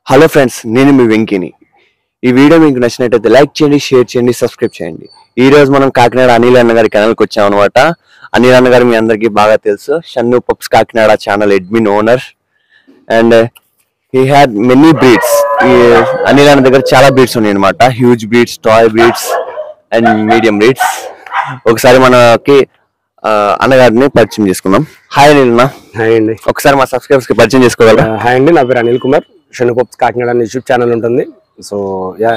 Hello friends, నేను మీ వెంకిని. ఈ video మీకు నచ్చినట్లయితే లైక్ చేయండి, షేర్ చేయండి, సబ్స్క్రైబ్ చేయండి. ఈ రోజు మనం కాకినాడ అనిల్ అన్న గారి ఛానల్కి వచ్చాం అనమాట. అనిల్ అన్న గారు మీ అందరికీ బాగా తెలుసు, Shannu pups Kakinada channel admin owner. And he had many breeds. Anil అన్న దగ్గర చాలా బ్రీడ్స్ ఉన్నాయి అనమాట. Huge breeds, toy breeds and medium breeds. ఒకసారి మనకి అన్నగారిని పరిచయం చేసుకుందాం. హాయ్ అనిల్ అన్న. హాయ్ అండి. ఒకసారి మా సబ్స్క్రైబర్స్ కి పరిచయం చేసుకోగలరా? హాయ్ అండి, నా పేరు అనిల్ కుమార్. షన్ను పప్స్ కాకినాడ అనే యూట్యూబ్ ఛానల్ ఉంటుంది. సో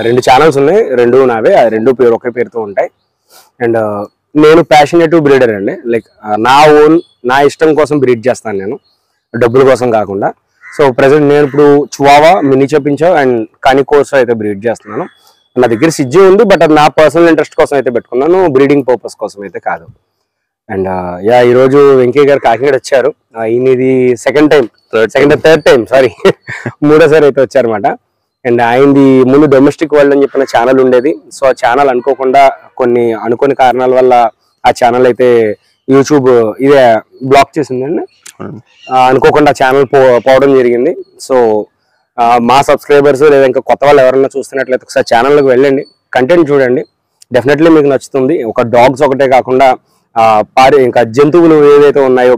రెండు ఛానల్స్ ఉన్నాయి, రెండు నావే. రెండు పేరు ఒకే పేరుతో ఉంటాయి. అండ్ నేను ప్యాషనేటివ్ బ్రీడర్ అండి. లైక్ నా ఇష్టం కోసం బ్రీడ్ చేస్తాను నేను, డబ్బుల కోసం కాకుండా. సో ప్రెసెంట్ నేను ఇప్పుడు చువావా, మినీ చెప్పించో అండ్ కానికోర్సో అయితే బ్రీడ్ చేస్తున్నాను. నా దగ్గర సిజ్జి ఉంది, బట్ అది నా పర్సనల్ ఇంట్రెస్ట్ కోసం అయితే పెట్టుకున్నాను, బ్రీడింగ్ పర్పస్ కోసం అయితే కాదు. అండ్ ఈరోజు వెంకయ్య గారు కాకినాడ వచ్చారు. ఇది థర్డ్ టైం సారీ మూడోసారి అయితే వచ్చారన్నమాట. అండ్ ఆయనది ముందు డొమెస్టిక్ వరల్డ్ అని చెప్పిన ఛానల్ ఉండేది. సో ఆ ఛానల్ అనుకోకుండా కొన్ని అనుకోని కారణాల వల్ల ఆ ఛానల్ అయితే యూట్యూబ్ ఇదే బ్లాక్ చేసిందండి. అనుకోకుండా ఛానల్ పోవడం జరిగింది. సో మా సబ్స్క్రైబర్స్ లేదా ఇంకా కొత్త వాళ్ళు ఎవరైనా చూస్తున్నట్లయితే ఒకసారి ఛానల్లోకి వెళ్ళండి, కంటెంట్ చూడండి, డెఫినెట్లీ మీకు నచ్చుతుంది. ఒక డాగ్స్ ఒకటే కాకుండా ఇంకా జంతువులు ఏదైతే ఉన్నాయో,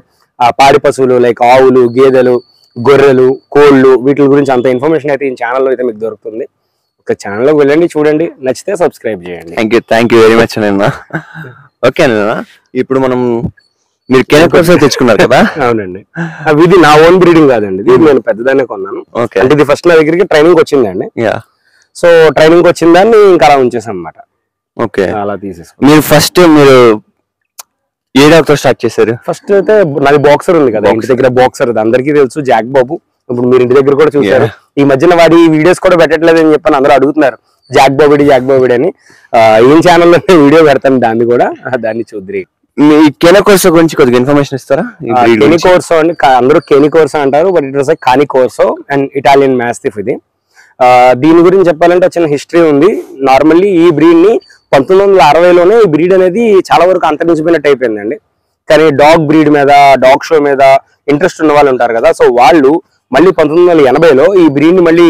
పాడి పశువులు లైక్ ఆవులు, గేదెలు, గొర్రెలు, కోళ్ళు, వీటి గురించి అంత ఇన్ఫర్మేషన్ అయితే ఈ ఛానల్లో అయితే మీకు దొరుకుతుంది. ఒక ఛానల్లోకి వెళ్ళండి, చూడండి, నచ్చితే సబ్స్క్రైబ్ చేయండి. థ్యాంక్ యూ వెరీ మచ్ అన్న. ఓకే అన్న, ఇప్పుడు మనం మీరు కెనకోర్స్ తెచ్చుకున్నారు కదా? అవునండి. ఇది నా ఓన్ బ్రీడింగ్ కాదండి, ఇది నేను పెద్దదాన్నే కొన్నాను. అంటే ఇది ఫస్ట్ నా దగ్గరికి ట్రైనింగ్ వచ్చిందండి. సో ట్రైనింగ్ వచ్చిన దాన్ని ఇంకా అలా ఉంచేసాం అన్నమాట. ఓకే, అలా తీసేసుకో. మీరు ఏ డాగ్ తో స్టార్ట్ చేశారు? ఫస్ట్ అయితే నాది బాక్సర్ ఉంది కదా ఇంటి దగ్గర, బాక్సర్ అందరికీ తెలుసు, జాక్ బాబు. ఇప్పుడు మీరు ఇంటి దగ్గర కూడా చూసారు. ఈ మధ్యన వాడి వీడియోస్ కూడా పెట్టట్లేదు అని చెప్పని అందరూ అడుగుతున్నారు, జాక్ బాబుడి అని. ఈ ఛానల్లో వీడియో పెడతాను, దాన్ని చూద్దరి. మీ కెనకోర్సో గురించి కొద్దిగా ఇన్ఫర్మేషన్ ఇస్తారా? కెనికోర్సో అండి, అందరూ కెనికోర్సో అంటారు, but it was Cane Corso and Italian mastiff ఇది. దీని గురించి చెప్పాలంటే చిన్న హిస్టరీ ఉంది. నార్మల్లీ ఈ బ్రీడ్ ని 1960లోనే ఈ బ్రీడ్ అనేది చాలా వరకు అంతరించిపోయినట్టు అయిపోయిందండి. కానీ డాగ్ బ్రీడ్ మీద, డాగ్ షో మీద ఇంట్రెస్ట్ ఉన్న వాళ్ళు ఉంటారు కదా, సో వాళ్ళు మళ్ళీ 1980లో ఈ బ్రీడ్ ని మళ్ళీ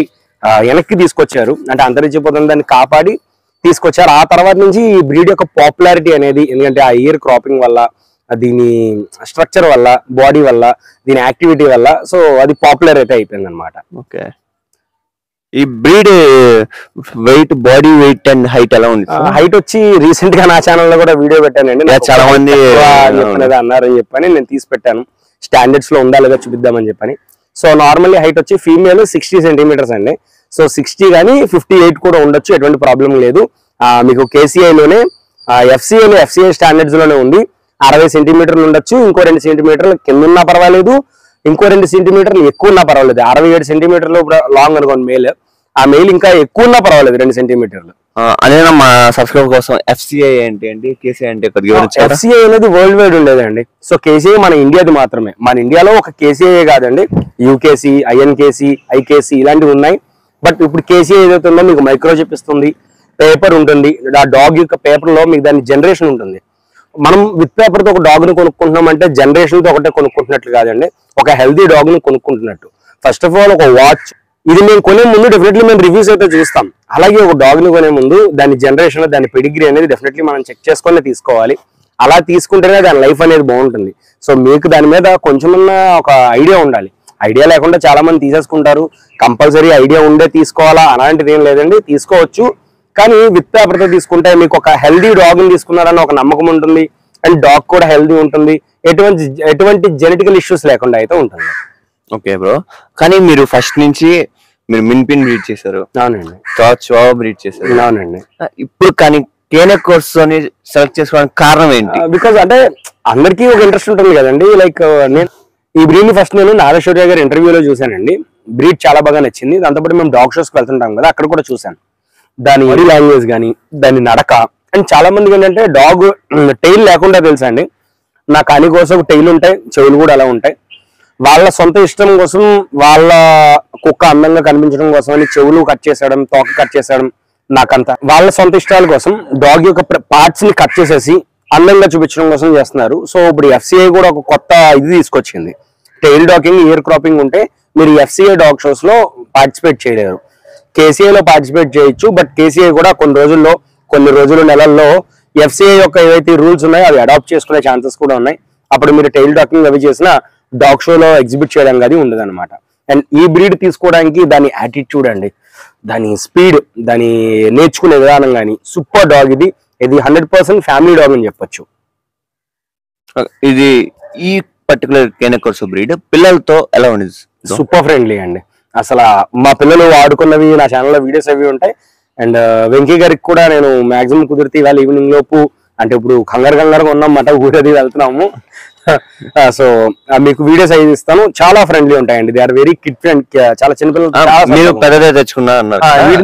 వెనక్కి తీసుకొచ్చారు. అంటే అంతరించిపోతున్న దాన్ని కాపాడి తీసుకొచ్చారు. ఆ తర్వాత నుంచి ఈ బ్రీడ్ యొక్క పాపులారిటీ అనేది, ఎందుకంటే ఆ ఇయర్ క్రాపింగ్ వల్ల, దీని స్ట్రక్చర్ వల్ల, బాడీ వల్ల, దీని యాక్టివిటీ వల్ల, సో అది పాపులర్ అయితే అయిపోయింది అనమాట. ఓకే, ఈ breed weight, body weight and height ఎలా ఉంది? హైట్ వచ్చి రీసెంట్ గా నా ఛానల్లో కూడా వీడియో పెట్టానండి. చాలా మంది అన్నారని చెప్పని నేను తీసి పెట్టాను, స్టాండర్డ్స్ లో ఉండాలిగా చూపిద్దామని చెప్పని. సో నార్మల్లీ హైట్ వచ్చి ఫీమేల్ 60 సెంటీమీటర్స్ అండి. సో 60 కానీ 58 కూడా ఉండొచ్చు, ఎటువంటి ప్రాబ్లం లేదు. మీకు కేసీఐలోనే ఎఫ్సిఐ స్టాండర్డ్స్ లోనే ఉంది. 60 సెంటీమీటర్లు ఉండొచ్చు, ఇంకో 2 సెంటీమీటర్లు కింద ఉన్నా పర్వాలేదు, ఇంకో 2 సెంటీమీటర్లు ఎక్కువ ఉన్నా పర్వాలేదు. 67 సెంటీమీటర్లు లాంగ్ అనుకోండి మేల్, ఆ మెయిల్ ఇంకా ఎక్కువ ఉన్నా పర్వాలేదు 2 సెంటీమీటర్లు. అదే మా సబ్స్క్రైబర్ కోసం ఎఫ్సిఐ ఏంటి, కేసీఐ అంటే ఎఫ్సిఐ అనేది వరల్డ్ వైడ్ ఉండేదండి. సో కేసీఐ మన ఇండియాది మాత్రమే. మన ఇండియాలో ఒక కేసీఐ కాదండి, యూకేసీ, ఐఎన్కేసీ, ఐకేసీ ఇలాంటివి ఉన్నాయి. బట్ ఇప్పుడు కేసీఐ ఏదైతే ఉందో మీకు మైక్రోచిప్ ఇస్తుంది, పేపర్ ఉంటుంది. ఆ డాగ్ యొక్క పేపర్ లో మీకు దాని జనరేషన్ ఉంటుంది. మనం విత్ పేపర్ తో ఒక డాగ్ ని కొనుక్కుంటున్నాం అంటే జనరేషన్ తో ఒకటే కొనుక్కుంటున్నట్లు కాదండి, ఒక హెల్దీ డాగ్ ని కొనుక్కుంటున్నట్టు. ఫస్ట్ ఆఫ్ ఆల్ ఒక వాచ్, ఇది మేము కొనే ముందు డెఫినెట్లీ మేము రివ్యూస్ అయితే చూస్తాం. అలాగే ఒక డాగ్ ని కొనే ముందు దాని జనరేషన్, దాని పెడిగ్రీ అనేది డెఫినెట్లీ మనం చెక్ చేసుకొని తీసుకోవాలి. అలా తీసుకుంటేనే దాని లైఫ్ అనేది బాగుంటుంది. సో మీకు దాని మీద కొంచెమన్నా ఒక ఐడియా ఉండాలి. ఐడియా లేకుండా చాలా మంది తీసేసుకుంటారు. కంపల్సరీ ఐడియా ఉండే తీసుకోవాలా అలాంటిది ఏం లేదండి, తీసుకోవచ్చు. కానీ విత్ పేపర్ తో తీసుకుంటే మీకు ఒక హెల్దీ డాగ్ ని తీసుకున్నారని ఒక నమ్మకం ఉంటుంది, అండ్ డాగ్ కూడా హెల్దీ ఉంటుంది, ఎటువంటి జెనెటికల్ ఇష్యూస్ లేకుండా అయితే ఉంటుంది. ఓకే బ్రో, కానీ మీరు ఫస్ట్ నుంచి మీరు మిన్పిన్ బ్రీడ్ చేశారు. అవునండి. చువావా బ్రీడ్ చేశారు. అవునండి. ఇప్పుడు కానీ కేనకోర్స్ అని సెలెక్ట్ చేసుకోవడానికి కారణం ఏంటి? బికాజ్ అంటే అందరికీ ఒక ఇంట్రెస్ట్ ఉంటుంది కదండి. లైక్ నేను ఈ బ్రీడ్ ని ఫస్ట్ నేను నాగేశ్వర్య గారి ఇంటర్వ్యూలో చూశానండి. బ్రీడ్ చాలా బాగా నచ్చింది. దాంతోపాటు మేము డాగ్ షోస్కి వెళ్తుంటాం కదా, అక్కడ కూడా చూశాను. దాని బాడీ లాంగ్వేజ్ కానీ, దాని నడక. అండ్ చాలా మందికి ఏంటంటే డాగ్ టైల్ లేకుండా తెలుసా అండి. నా కాని కోసం టైల్ ఉంటాయి, చెవులు కూడా అలా ఉంటాయి. వాళ్ళ సొంత ఇష్టం కోసం, వాళ్ళ కుక్క అందంగా కనిపించడం కోసం అని చెవులు కట్ చేసేయడం, తోక కట్ చేసేయడం, నాకంతా వాళ్ళ సొంత ఇష్టాల కోసం డాగ్ యొక్క పార్ట్స్ ని కట్ చేసేసి అందంగా చూపించడం కోసం చేస్తున్నారు. సో ఇప్పుడు ఎఫ్సిఐ కూడా ఒక కొత్త ఇది తీసుకొచ్చింది, టైల్ డాకింగ్, ఇయర్ క్రాపింగ్ ఉంటే మీరు ఎఫ్సిఐ డాగ్ షోస్ లో పార్టిసిపేట్ చేయలేరు. కేసీఐలో పార్టిసిపేట్ చేయొచ్చు, బట్ కేసీఐ కూడా కొన్ని రోజులు నెలల్లో ఎఫ్సిఐ యొక్క ఏవైతే రూల్స్ ఉన్నాయో అవి అడాప్ట్ చేసుకునే ఛాన్సెస్ కూడా ఉన్నాయి. అప్పుడు మీరు టైల్ డాకింగ్ అవి చేసిన డాగ్ షోలో ఎగ్జిబిట్ చేయడానికి అది ఉండదు అనమాట. అండ్ ఈ బ్రీడ్ తీసుకోవడానికి దాని యాటిట్యూడ్ అండి, దాని స్పీడ్, దాని నేర్చుకునే విధానం కానీ సూపర్ డాగ్. ఇది 100% ఫ్యామిలీ డాగ్ అని చెప్పొచ్చు. ఇది ఈ పర్టికులర్ కేనే కోర్సో బ్రీడ్ పిల్లలతో ఎలా ఉండేది? సూపర్ ఫ్రెండ్లీ అండి. అసలు మా పిల్లలు ఆడుకున్నవి నా ఛానల్లో వీడియోస్ అవి ఉంటాయి. అండ్ వెంకీ గారికి కూడా నేను మాక్సిమం కుదిరితే ఇవాళ ఈవినింగ్ లోపు, అంటే ఇప్పుడు కంగారుగా ఉన్నామాట, ఊరది వెళ్తున్నాము. సో మీకు వీడియోస్ అవి ఇస్తాను. చాలా ఫ్రెండ్లీ ఉంటాయండి. They are very kid friend. చాలా చిన్నపిల్లలు పెద్దదే తెచ్చుకున్నా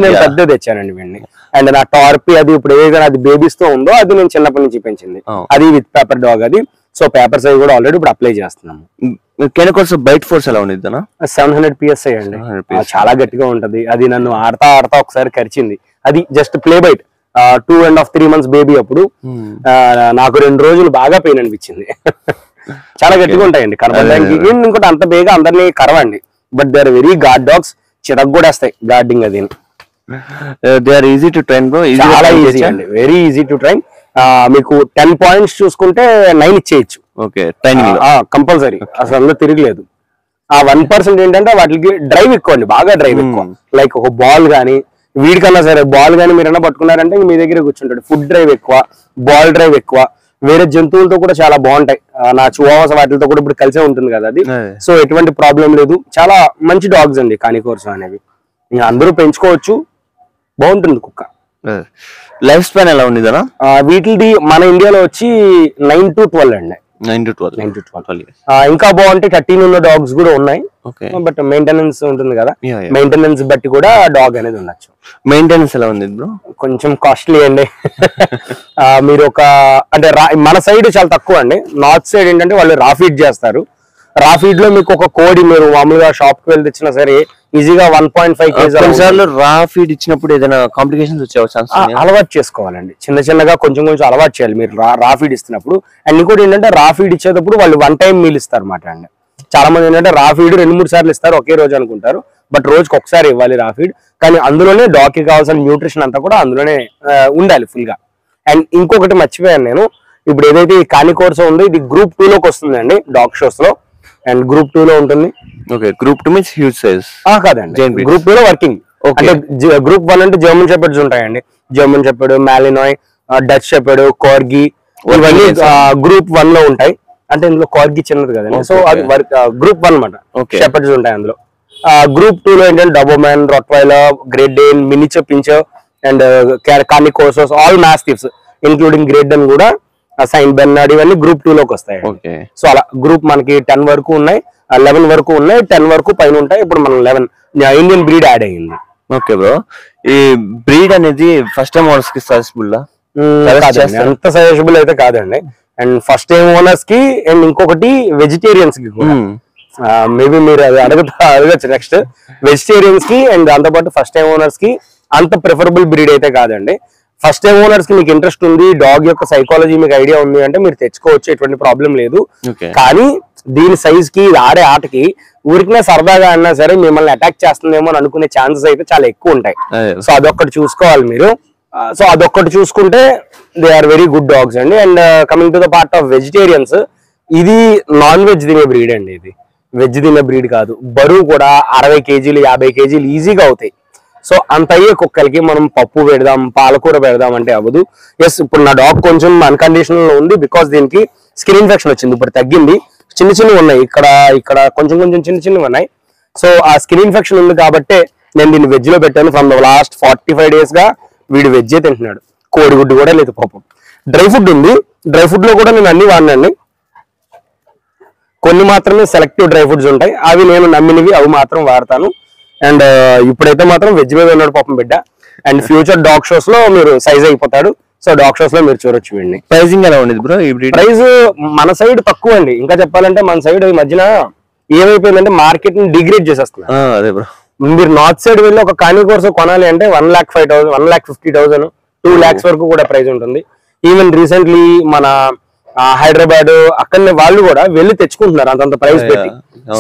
నేను పెద్ద తెచ్చానండి వీడిని. అండ్ నా టార్పీ అది ఇప్పుడు ఏదైనా అది బేబీస్ తో ఉందో అది నేను చిన్నప్పటి నుంచి పెంచింది. అది విత్ పేపర్ డాగ్ అది. సో పేపర్స్ అవి కూడా ఆల్రెడీ ఇప్పుడు అప్లై చేస్తున్నాము. కేనే కోర్సో బైట్ ఫోర్స్ ఎలా ఉండేది? 700 PSI అండి. చాలా గట్టిగా ఉంటది. అది నన్ను ఆడతా ఒకసారి కరిచింది. అది just play bite. 2.5-3 months baby అప్పుడు నాకు 2 రోజులు బాగా పెయిన్ అనిపించింది. చాలా గట్టిగా ఉంటాయండి కరవడానికి. ఇంకోటి అంత బేగా అందరినీ కరవండి, but they are very guard dogs. చిరక్ కూడా వస్తాయి గార్డింగ్ అది. They are easy to train bro. చాలా ఈజీ అండి, వెరీ ఈజీ టు ట్రైన్. మీకు 10 points చూసుకుంటే 9 ఇచ్చేయచ్చు. ఓకే, ట్రైనింగ్ కంపల్సరీ, అసలు అందులో తిరగలేదు. ఆ 1% ఏంటంటే వాటికి డ్రైవ్ ఎక్కువ అండి, బాగా డ్రైవ్ ఎక్కువ. లైక్ ఒక బాల్ గానీ, వీడికన్నా సరే బాల్ గానీ మీరు ఏమన్నా పట్టుకున్నారంటే మీ దగ్గర కూర్చుంటాడు. ఫుడ్ డ్రైవ్ ఎక్కువ, బాల్ డ్రైవ్ ఎక్కువ. వేరే జంతువులతో కూడా చాలా బాగుంటాయి. నా చివావాస్ వాటితో కూడా ఇప్పుడు కలిసే ఉంటుంది కదా అది. సో ఎటువంటి ప్రాబ్లం లేదు. చాలా మంచి డాగ్స్ అండి కాని కోర్సో అనేవి. ఇంకా అందరూ పెంచుకోవచ్చు, బాగుంటుంది కుక్క. లైఫ్ స్పాన్ ఎలా ఉండేదనా వీటిది? మన ఇండియాలో వచ్చి 9 to 12 అండి. 9 to 12. ఇంకా బాగుంటే 13 ఉన్న డాగ్స్ కూడా ఉన్నాయి. బట్ మెయింటెనెన్స్ ఉంటుంది కదా, మెయింటెనెన్స్ బట్టి కూడా డాగ్ అనేది ఉండొచ్చు. మెయింటెనెన్స్ ఎలా ఉంది బ్రో? కొంచెం కాస్ట్లీ అండి. మీరు అంటే మన సైడ్ చాలా తక్కువ అండి. నార్త్ సైడ్ ఏంటంటే వాళ్ళు రా ఫీడ్ చేస్తారు. రా ఫీడ్ లో మీకు ఒక కోడి మీరు మామూలుగా షాప్ కి వెళ్ళి తెచ్చినా సరే ఈజీగా 1.5 kg. రా ఫీడ్ ఇచ్చినప్పుడు ఏదైనా కాంప్లికేషన్స్ వచ్చే ఛాన్స్? అలవాటు చేసుకోవాలండి, చిన్నగా కొంచెం అలవాటు చేయాలి మీరు రా ఫీడ్ ఇస్తున్నప్పుడు. అండ్ ఇంకోటి ఏంటంటే రా ఫీడ్ ఇచ్చేటప్పుడు వాళ్ళు 1 time మీల్ ఇస్తారు అన్నమాట అండి. చాలా మంది ఏంటంటే రా ఫీడ్ 2-3 సార్లు ఇస్తారు ఒకే రోజు అనుకుంటారు, బట్ రోజుకి ఒకసారి ఇవ్వాలి రా ఫీడ్. కానీ అందులోనే డాగ్ కి కావాల్సిన న్యూట్రిషన్ అంతా కూడా అందులోనే ఉండాలి ఫుల్ గా. అండ్ ఇంకొకటి మర్చిపోయాను నేను, ఇప్పుడు ఏదైతే ఈ కాని కోర్సో ఉందో ఇది Group 2 లోకి వస్తుందండి డాగ్ షోస్ లో. అండ్ Group 2 లో ఉంటుంది. Okay, Group 2 means huge size కాదండి, Group 2 లో వర్కింగ్. అంటే Group 1 అంటే జర్మన్ షెపర్డ్స్ ఉంటాయండి. German shepherd, Malinois, Dutch shepherd, corgi, ఇవన్నీ Group 1 లో ఉంటాయి. అంటే ఇందులో కార్గి చిన్నది కదండి, సో అది Group 1 అన్నమాట. షెపర్డ్స్ ఉంటాయి అందులో. Group 2 లో ఏంటంటే Doberman, rottweiler, Great Dane, miniature pinscher and Cane Corsos, all mastiffs including Great Dane కూడా, సైన్ బెర్నార్డ్, ఇవన్నీ Group 2 లోకి వస్తాయి. సో అలా గ్రూప్ మనకి 10 వరకు ఉన్నాయి, 11 వరకు ఉన్నాయి, 10 వరకు పైన ఉంటాయి. ఇప్పుడు మనం 11 ఇండియన్ బ్రీడ్ యాడ్ అయ్యింది. ఓకే బ్రో, ఈ బ్రీడ్ అనేది ఫస్ట్ టైం ఓనర్స్ కి సజెస్టబుల్? అంత సజెస్టబుల్ అయితే కాదండి. అండ్ ఫస్ట్ టైం ఓనర్స్ కి, అండ్ ఇంకొకటి వెజిటేరియన్స్ కి కూడా. మేబీ మీరు అది అడగచ్చు నెక్స్ట్. వెజిటేరియన్స్ కి అండ్ దాంతోపాటు ఫస్ట్ టైం ఓనర్స్ కి అంత ప్రిఫరబుల్ బ్రీడ్ అయితే కాదండి. ఫస్ట్ టైం ఓనర్స్ కి మీకు ఇంట్రెస్ట్ ఉంది, డాగ్ యొక్క సైకాలజీ మీకు ఐడియా ఉంది అంటే మీరు తెచ్చుకోవచ్చు, ఎటువంటి ప్రాబ్లం లేదు. కానీ దీని సైజ్ కి, ఆడే ఆటకి ఊరికినే సరదాగా అన్నా సరే మిమ్మల్ని అటాక్ చేస్తుందేమో అని అనుకునే ఛాన్సెస్ అయితే చాలా ఎక్కువ ఉంటాయి. సో అదొక్కటి చూసుకోవాలి మీరు. సో అదొక్కటి చూసుకుంటే they are very good dogs అండి. And coming to the part of vegetarians, ఇది నాన్ వెజ్ తినే బ్రీడ్ అండి. ఇది వెజ్ తినే బ్రీడ్ కాదు. బరువు కూడా 60 kg 50 kg ఈజీగా అవుతాయి. సో అంత అయ్యే కుక్కలకి మనం పప్పు పెడదాం, పాలకూర పెడదాం అంటే అవ్వదు. ఎస్, ఇప్పుడు నా డాగ్ కొంచెం అన్కండిషనల్ లో ఉంది, బికాస్ దీనికి స్కిన్ ఇన్ఫెక్షన్ వచ్చింది. ఇప్పుడు తగ్గింది, చిన్నవి ఉన్నాయి, ఇక్కడ కొంచెం చిన్నవి ఉన్నాయి. సో ఆ స్కిన్ ఇన్ఫెక్షన్ ఉంది కాబట్టి నేను దీన్ని వెజ్ లో పెట్టాను. ఫ్రమ్ ద లాస్ట్ 45 days గా వీడు వెజ్జే తింటున్నాడు. కోడిగుడ్డు కూడా లేదు పాపం. డ్రై ఫుడ్ ఉంది, డ్రై ఫుడ్ లో కూడా నేను అన్ని వాడినండి. కొన్ని మాత్రమే సెలెక్టివ్ డ్రై ఫుడ్స్ ఉంటాయి, అవి నేను నమ్మినవి, అవి మాత్రం వాడతాను. అండ్ ఇప్పుడైతే మాత్రం వెజ్ మీద ఉన్నాడు పాపం బిడ్డ. అండ్ ఫ్యూచర్ డాగ్ షోస్ లో మీరు సైజ్ అయిపోతాడు. సో డాగ్ షోస్ లో మీరు చూడొచ్చు వీడిని. ప్రైసింగ్ ఎలా ఉండేది బ్రో? ప్రైస్ మన సైడ్ తక్కువ అండి. ఇంకా చెప్పాలంటే మన సైడ్ ఈ మధ్యన ఏమైపోయిందంటే మార్కెట్ ని డిగ్రేడ్ చేసేస్తున్నారు. అదే బ్రో, మీరు నార్త్ సైడ్ వెళ్ళి ఒక కాని కోర్సు కొనాలి అంటే 1,05,000, 1,50,000, 2 lakhs వరకు కూడా ప్రైస్ ఉంటుంది. ఈవెన్ రీసెంట్లీ మన హైదరాబాద్ అక్కడనే వాళ్ళు కూడా వెళ్ళి తెచ్చుకుంటున్నారు అంతంత ప్రైస్ పెట్టి.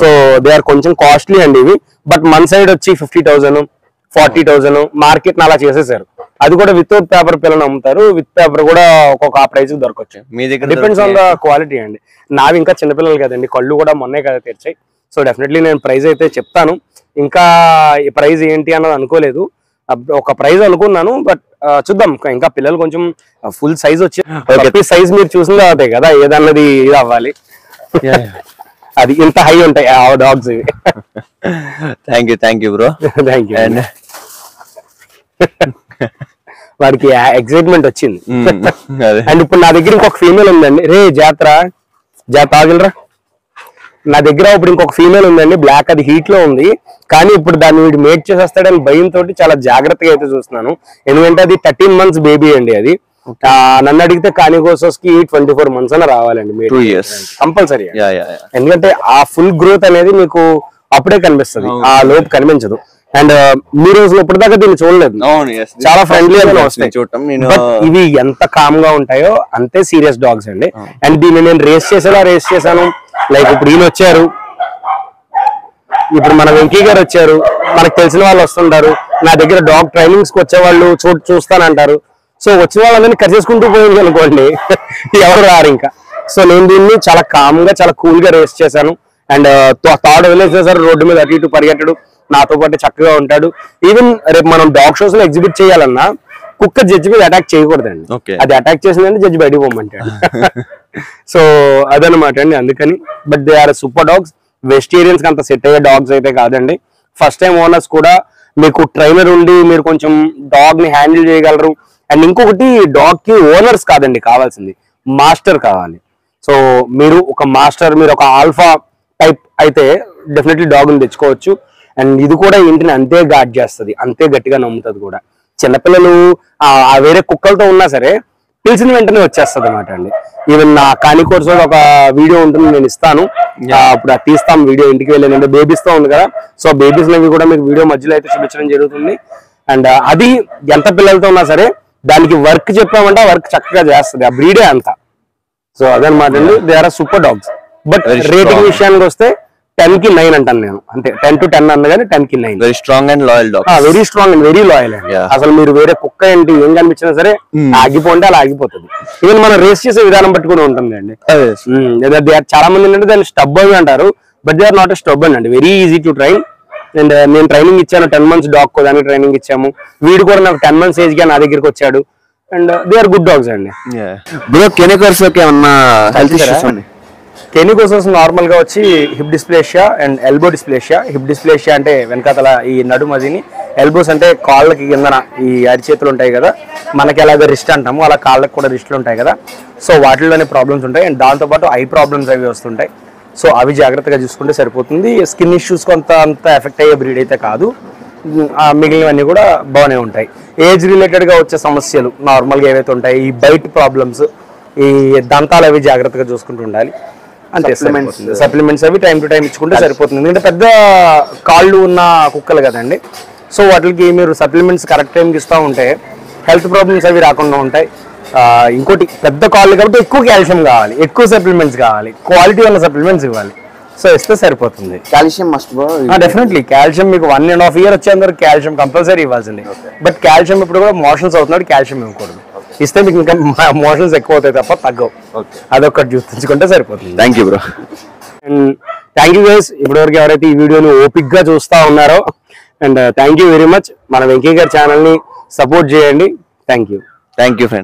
సో దే ఆర్ కొంచెం కాస్ట్లీ అండి ఇవి. బట్ మన సైడ్ వచ్చి 50,000 40,000 మార్కెట్ అలా చేసేసారు. అది కూడా వితౌట్ పేపర్ పిల్లలు అమ్ముతారు, విత్ పేపర్ కూడా ఒక్కొక్క ఆ ప్రైస్ దొరకవచ్చు. మీ దగ్గర డిపెండ్స్ ఆన్ ద క్వాలిటీ అండి. నావి ఇంకా చిన్నపిల్లలు కదండి, కళ్ళు కూడా మొన్నే కదా తెరిచాయి. సో డెఫినెట్లీ నేను ప్రైస్ అయితే చెప్తాను. ఇంకా ఈ ప్రైస్ ఏంటి అన్నది అనుకోలేదు, ఒక ప్రైస్ అనుకున్నాను. బట్ చూద్దాం, ఇంకా పిల్లలు కొంచెం ఫుల్ సైజ్ వచ్చి సైజ్ మీరు చూసిన తర్వాతే కదా ఏదన్నది ఇది అవ్వాలి. అది ఇంత హై ఉంటాయి ఆ డాగ్స్ ఇవి. Thank you bro. Thank you. And వాడికి ఎక్సైట్మెంట్ వచ్చింది. అండ్ ఇప్పుడు నా దగ్గర ఇంకొక ఫీమేల్ ఉందండి. రే జాతర ఆగిలరా, నా దగ్గర ఇప్పుడు ఇంకొక ఫీమేల్ ఉందండి, బ్లాక్. అది హీట్ లో ఉంది, కానీ ఇప్పుడు దాన్ని వీడు మేట్ చేసేస్తాడని భయంతో చాలా జాగ్రత్తగా అయితే చూస్తున్నాను. ఎందుకంటే అది 13 months బేబీ అండి. అది నన్ను అడిగితే కానిగోసోస్ కి 24 months అన్న రావాలండి, 2 years కంపల్సరీ. ఎందుకంటే ఆ ఫుల్ గ్రోత్ అనేది మీకు అప్పుడే కనిపిస్తుంది, ఆ లోపు కనిపించదు. అండ్ మీరు రోజులు ఇప్పటిదాకా దీన్ని చూడలేదు, చాలా ఫ్రెండ్లీ వస్తాయి చూడటం. ఇవి ఎంత కామ్ గా ఉంటాయో అంతే సీరియస్ డాగ్స్ అండి. అండ్ దీన్ని నేను రేస్ చేశాను. లైక్ ఇప్పుడు ఈయన వచ్చారు, ఇప్పుడు మన వెంకీ గారు వచ్చారు, మనకు తెలిసిన వాళ్ళు వస్తుంటారు. నా దగ్గర డాగ్ ట్రైనింగ్స్ కి వచ్చే వాళ్ళు చూస్తానంటారు. సో వచ్చిన వాళ్ళందరినీ కట్ చేసుకుంటూ పోయింది అనుకోండి, ఎవరు రారు ఇంకా. సో నేను దీన్ని చాలా కామ్ గా చాలా కూల్ గా రేస్ చేశాను. అండ్ థర్డ్ వదిలేసేసారు, రోడ్డు మీద అటు ఇటు పరిగెట్టడు, నాతో పాటు చక్కగా ఉంటాడు. ఈవెన్ రేపు మనం డాగ్ షోస్ లో ఎగ్జిబిట్ చేయాలన్నా కుక్క జడ్జి మీద అటాక్ చేయకూడదండి. అది అటాక్ చేసిందంటే జడ్జి బయటకు పోమంటాడు. సో అదనమాట అండి, అందుకని. But they are super dogs. Vegetarians కి అంత సెట్ అయ్యే డాగ్స్ అయితే కాదండి. ఫస్ట్ టైం ఓనర్స్ కూడా మీకు ట్రైనర్ ఉండి మీరు కొంచెం డాగ్ ని హ్యాండిల్ చేయగలరు. అండ్ ఇంకొకటి, డాగ్ కి ఓనర్స్ కాదండి కావాల్సింది, మాస్టర్ కావాలి. సో మీరు ఒక మాస్టర్, మీరు ఒక ఆల్ఫా టైప్ అయితే డెఫినెట్లీ డాగ్ ని తెచ్చుకోవచ్చు. అండ్ ఇది కూడా ఇంటిని అంతే గార్డ్ చేస్తుంది, అంతే గట్టిగా నమ్ముతుంది కూడా. చిన్నపిల్లలు వేరే కుక్కలతో ఉన్నా సరే పిలిచిన వెంటనే వచ్చేస్తుంది అనమాట అండి. ఈవెన్ నా కాని కోర్స్ ఒక వీడియో ఉంటుంది, నేను ఇస్తాను, అప్పుడు తీస్తాం వీడియో ఇంటికి వెళ్ళి. బేబీస్ తో ఉంది కదా, సో బేబీస్ నవి కూడా మీకు వీడియో మధ్యలో అయితే చూపించడం జరుగుతుంది. అండ్ అది ఎంత పిల్లలతో ఉన్నా సరే దానికి వర్క్ చెప్పామంటే ఆ వర్క్ చక్కగా చేస్తుంది, ఆ బ్రీడే అంతా. సో అదనమాట అండి, they are super dogs. But rating విషయానికి వస్తే 10 కి 9 అంటాను నేను, అంటే 10 to 10 అన్న కానీ 10 కి 9. Very strong and loyal dog. Very strong and very loyal అండి. అసలు మీరు వేరే కుక్క ఏంటి ఏం కనిపించినా సరే ఆగిపోండి, అలా ఆగిపోతుంది. ఈవెన్ మనం రేస్ చేసే విధానం బట్టి కూడా ఉంటుంది అండి. చాలా మంది ఏంటంటే దాన్ని స్టబ్బన్ అంటారు, but they are not stubborn అండి, very easy to train. And నేను ట్రైనింగ్ ఇచ్చాను 10 months డాగ్ కో, దానికి ట్రైనింగ్ ఇచ్చాము. వీడు కూడా నాకు 10 months ఏజ్ గా నా దగ్గరికి వచ్చాడు. And they are good dogs అండి. బ్రో కెనికోర్స్ ఏమన్నా హెల్త్ ఇష్యూస్ ఉన్నాయి? కెనికోసోస్ నార్మల్ గా వచ్చి hip dysplasia and elbow dysplasia. Hip dysplasia అంటే వెనకాతల ఈ నడుమదిని, ఎల్బోస్ అంటే కాళ్ళకి కిందన ఈ అరిచేతులు ఉంటాయి కదా, మనకి ఎలాగ రిస్ట్ అంటాము అలా కాళ్ళకి కూడా రిస్టులు ఉంటాయి కదా. సో వాటిలోనే ప్రాబ్లమ్స్ ఉంటాయి. అండ్ దాంతోపాటు ఐ ప్రాబ్లమ్స్ అవి వస్తుంటాయి. సో అవి జాగ్రత్తగా చూసుకుంటే సరిపోతుంది. స్కిన్ ఇష్యూస్ అంత ఎఫెక్ట్ అయ్యే బ్రీడ్ అయితే కాదు, మిగిలినవన్నీ కూడా బాగానే ఉంటాయి. ఏజ్ రిలేటెడ్ గా వచ్చే సమస్యలు నార్మల్గా ఏవైతే ఉంటాయి, ఈ బైట్ ప్రాబ్లమ్స్, ఈ దంతాలు అవి జాగ్రత్తగా చూసుకుంటూ ఉండాలి అంతే. సప్లిమెంట్స్ అవి టైం టు టైం ఇచ్చుకుంటే సరిపోతుంది. ఎందుకంటే పెద్ద కాళ్ళు ఉన్న కుక్కలు కదండి, సో వాటికి మీరు సప్లిమెంట్స్ కరెక్ట్ టైంకి ఇస్తూ ఉంటే హెల్త్ ప్రాబ్లమ్స్ అవి రాకుండా ఉంటాయి. ఇంకోటి పెద్ద కాళ్ళు కాబట్టి ఎక్కువ కాల్షియం కావాలి, ఎక్కువ సప్లిమెంట్స్ కావాలి, క్వాలిటీ ఉన్న సప్లిమెంట్స్ ఇవ్వాలి. సో ఇస్తే సరిపోతుంది. కాల్షియం మస్ట్ డెఫినెట్లీ కాల్షియం మీకు 1.5 years వచ్చేందరూ కాల్షియం కంపల్సరీ ఇవ్వాల్సింది. బట్ కాల్షియం ఇప్పుడు కూడా మోషన్స్ అవుతున్నాడు, కాల్షియం ఇవ్వకూడదు. ఇస్తే మీకు ఇంకా మోషన్స్ ఎక్కువ అవుతాయి తప్ప తగ్గవు. అదొకటి చూపించుకుంటే సరిపోతుంది. Thank you bro. And thank you guys, ఇప్పటివరకు ఎవరైతే ఈ వీడియోని ఓపిక్ గా చూస్తా ఉన్నారో. And thank you very much. మన వెంకీ గారి ఛానల్ ని సపోర్ట్ చేయండి. Thank you friend.